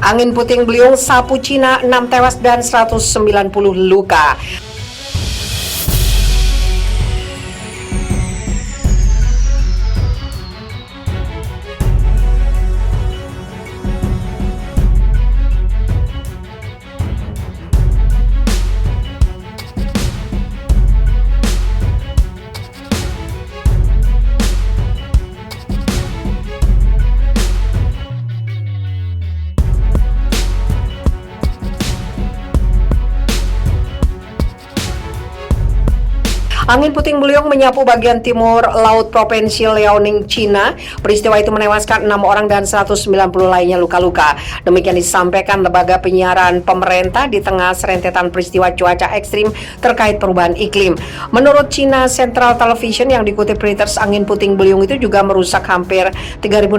Angin puting beliung sapu Cina 6 tewas dan 190 luka. Angin puting beliung menyapu bagian timur laut Provinsi Liaoning, Cina. Peristiwa itu menewaskan 6 orang dan 190 lainnya luka-luka. Demikian disampaikan lembaga penyiaran pemerintah di tengah serentetan peristiwa cuaca ekstrim terkait perubahan iklim. Menurut China Central Television yang dikutip Reuters, angin puting beliung itu juga merusak hampir 3.600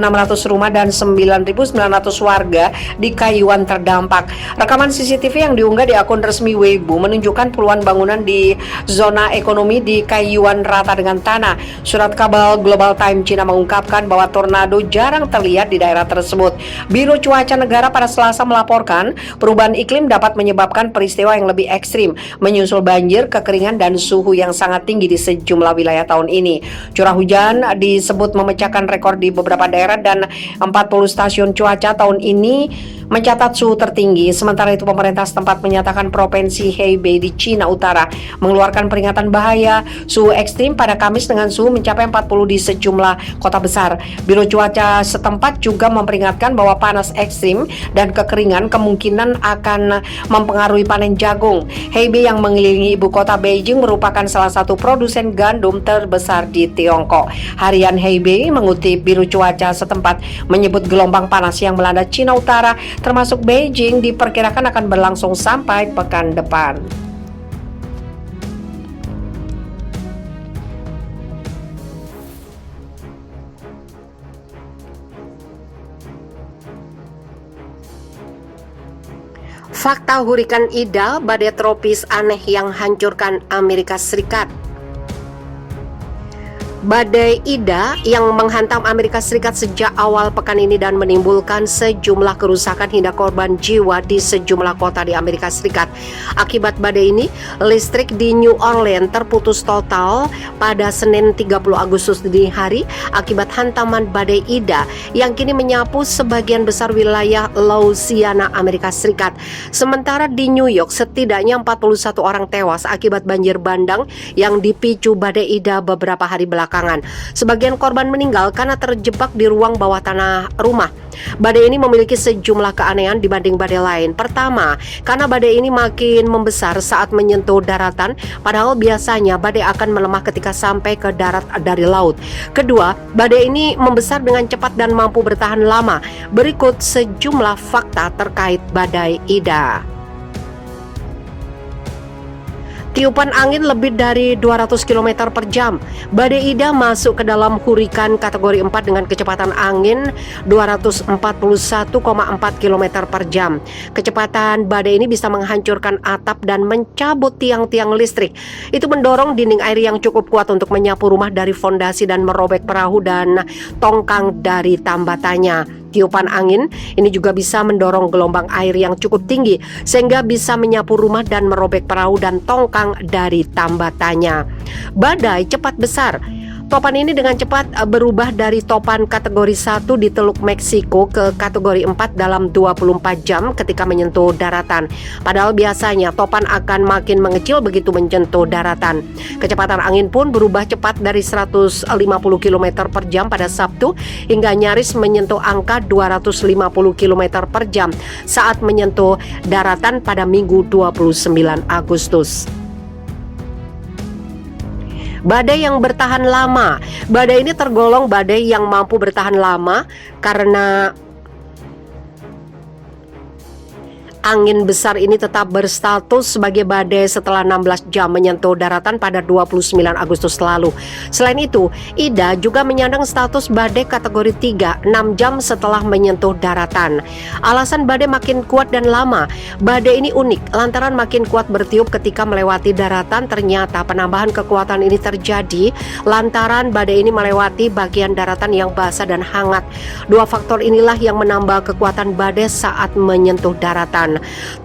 rumah dan 9.900 warga di Kaiyuan terdampak. Rekaman CCTV yang diunggah di akun resmi Weibo menunjukkan puluhan bangunan di zona ekonomi di Kaiyuan rata dengan tanah. Surat kabar Global Time Cina mengungkapkan bahwa tornado jarang terlihat di daerah tersebut. Biro Cuaca Negara pada Selasa melaporkan perubahan iklim dapat menyebabkan peristiwa yang lebih ekstrim, menyusul banjir, kekeringan, dan suhu yang sangat tinggi di sejumlah wilayah tahun ini. Curah hujan disebut memecahkan rekor di beberapa daerah dan 40 stasiun cuaca tahun ini mencatat suhu tertinggi. Sementara itu pemerintah setempat menyatakan Provinsi Hebei di Cina Utara mengeluarkan peringatan bahaya suhu ekstrim pada Kamis dengan suhu mencapai 40 di sejumlah kota besar. Biro Cuaca setempat juga memperingatkan bahwa panas ekstrim dan kekeringan kemungkinan akan mempengaruhi panen jagung. Hebei yang mengelilingi ibu kota Beijing merupakan salah satu produsen gandum terbesar di Tiongkok. Harian Hebei mengutip Biro Cuaca setempat menyebut gelombang panas yang melanda Cina Utara termasuk Beijing diperkirakan akan berlangsung sampai pekan depan. Fakta hurikan Ida, badai tropis aneh yang hancurkan Amerika Serikat. Badai Ida yang menghantam Amerika Serikat sejak awal pekan ini dan menimbulkan sejumlah kerusakan hingga korban jiwa di sejumlah kota di Amerika Serikat. Akibat badai ini, listrik di New Orleans terputus total pada Senin 30 Agustus dini hari akibat hantaman badai Ida yang kini menyapu sebagian besar wilayah Louisiana, Amerika Serikat. Sementara di New York, setidaknya 41 orang tewas akibat banjir bandang yang dipicu badai Ida beberapa hari belakangan. Sebagian korban meninggal karena terjebak di ruang bawah tanah rumah. Badai ini memiliki sejumlah keanehan dibanding badai lain. Pertama, karena badai ini makin membesar saat menyentuh daratan, padahal biasanya badai akan melemah ketika sampai ke darat dari laut. Kedua, badai ini membesar dengan cepat dan mampu bertahan lama. Berikut sejumlah fakta terkait badai Ida. Tiupan angin lebih dari 200 km per jam. Badai Ida masuk ke dalam hurikan kategori 4 dengan kecepatan angin 241,4 km per jam. Kecepatan badai ini bisa menghancurkan atap dan mencabut tiang-tiang listrik. Itu mendorong dinding air yang cukup kuat untuk menyapu rumah dari fondasi dan merobek perahu dan tongkang dari tambatannya. Tiupan angin ini juga bisa mendorong gelombang air yang cukup tinggi sehingga bisa menyapu rumah dan merobek perahu dan tongkang dari tambatannya. Badai cepat besar. Topan ini dengan cepat berubah dari topan kategori 1 di Teluk Meksiko ke kategori 4 dalam 24 jam ketika menyentuh daratan. Padahal biasanya topan akan makin mengecil begitu menyentuh daratan. Kecepatan angin pun berubah cepat dari 150 km per jam pada Sabtu hingga nyaris menyentuh angka 250 km per jam saat menyentuh daratan pada Minggu 29 Agustus. Badai yang bertahan lama. Badai ini tergolong badai yang mampu bertahan lama karena Angin besar ini tetap berstatus sebagai badai setelah 16 jam menyentuh daratan pada 29 Agustus lalu. Selain itu, Ida juga menyandang status badai kategori 3 6 jam setelah menyentuh daratan. Alasan badai makin kuat dan lama, badai ini unik lantaran makin kuat bertiup ketika melewati daratan. Ternyata penambahan kekuatan ini terjadi lantaran badai ini melewati bagian daratan yang basah dan hangat. Dua faktor inilah yang menambah kekuatan badai saat menyentuh daratan.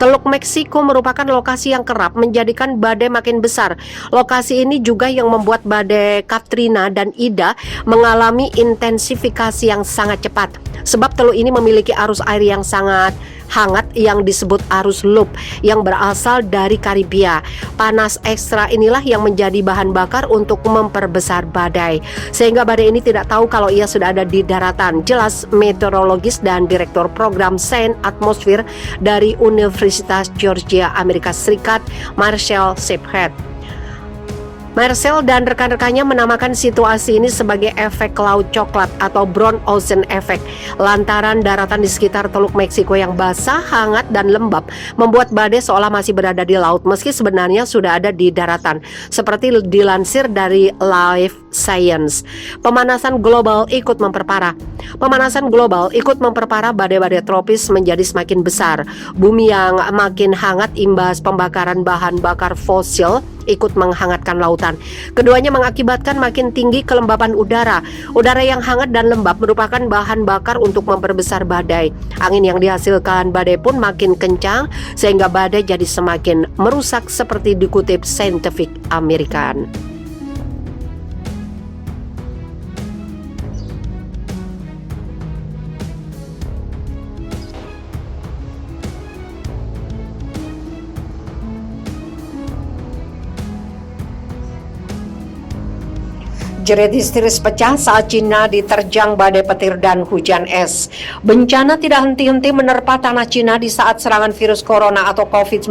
Teluk Meksiko merupakan lokasi yang kerap menjadikan badai makin besar. Lokasi ini juga yang membuat badai Katrina dan Ida mengalami intensifikasi yang sangat cepat. Sebab teluk ini memiliki arus air yang sangat hangat yang disebut arus loop yang berasal dari Karibia. Panas ekstra inilah yang menjadi bahan bakar untuk memperbesar badai, sehingga badai ini tidak tahu kalau ia sudah ada di daratan. Jelas meteorologis dan Direktur Program Sains Atmosfer dari Universitas Georgia, Amerika Serikat, Marcel Shepherd. Marcel dan rekan-rekannya menamakan situasi ini sebagai efek laut coklat atau brown ocean effect. Lantaran daratan di sekitar Teluk Meksiko yang basah, hangat, dan lembab membuat badai seolah masih berada di laut meski sebenarnya sudah ada di daratan. Seperti dilansir dari Life Science, pemanasan global ikut memperparah. Pemanasan global ikut memperparah badai-badai tropis menjadi semakin besar. Bumi yang makin hangat imbas pembakaran bahan bakar fosil ikut menghangatkan lautan. Keduanya mengakibatkan makin tinggi kelembapan udara. Udara yang hangat dan lembab merupakan bahan bakar untuk memperbesar badai. Angin yang dihasilkan badai pun makin kencang sehingga badai jadi semakin merusak seperti dikutip Scientific American. Jerit histeris pecah saat Cina diterjang badai petir dan hujan es. Bencana tidak henti-henti menerpa tanah Cina di saat serangan virus corona atau COVID-19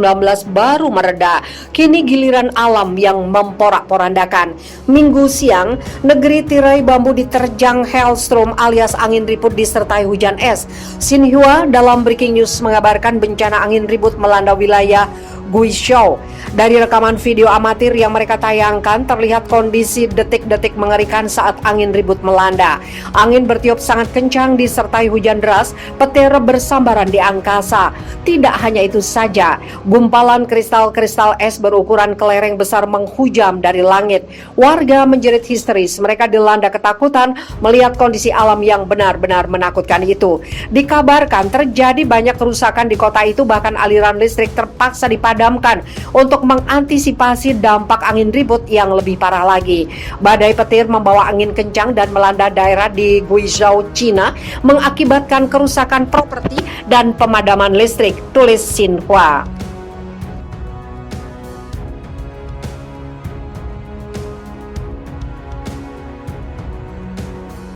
baru mereda. Kini giliran alam yang memporak-porandakan. Minggu siang, negeri tirai bambu diterjang hailstorm alias angin ribut disertai hujan es. Xinhua dalam breaking news mengabarkan bencana angin ribut melanda wilayah Guizhou. Dari rekaman video amatir yang mereka tayangkan, terlihat kondisi detik-detik mengerikan saat angin ribut melanda. Angin bertiup sangat kencang disertai hujan deras, petir bersambaran di angkasa. Tidak hanya itu saja, gumpalan kristal-kristal es berukuran kelereng besar menghujam dari langit. Warga menjerit histeris, mereka dilanda ketakutan melihat kondisi alam yang benar-benar menakutkan itu. Dikabarkan terjadi banyak kerusakan di kota itu, bahkan aliran listrik terpaksa dipadamkan untuk mengantisipasi dampak angin ribut yang lebih parah lagi. Badai petir membawa angin kencang dan melanda daerah di Guizhou, Cina, mengakibatkan kerusakan properti dan pemadaman listrik, tulis Xinhua.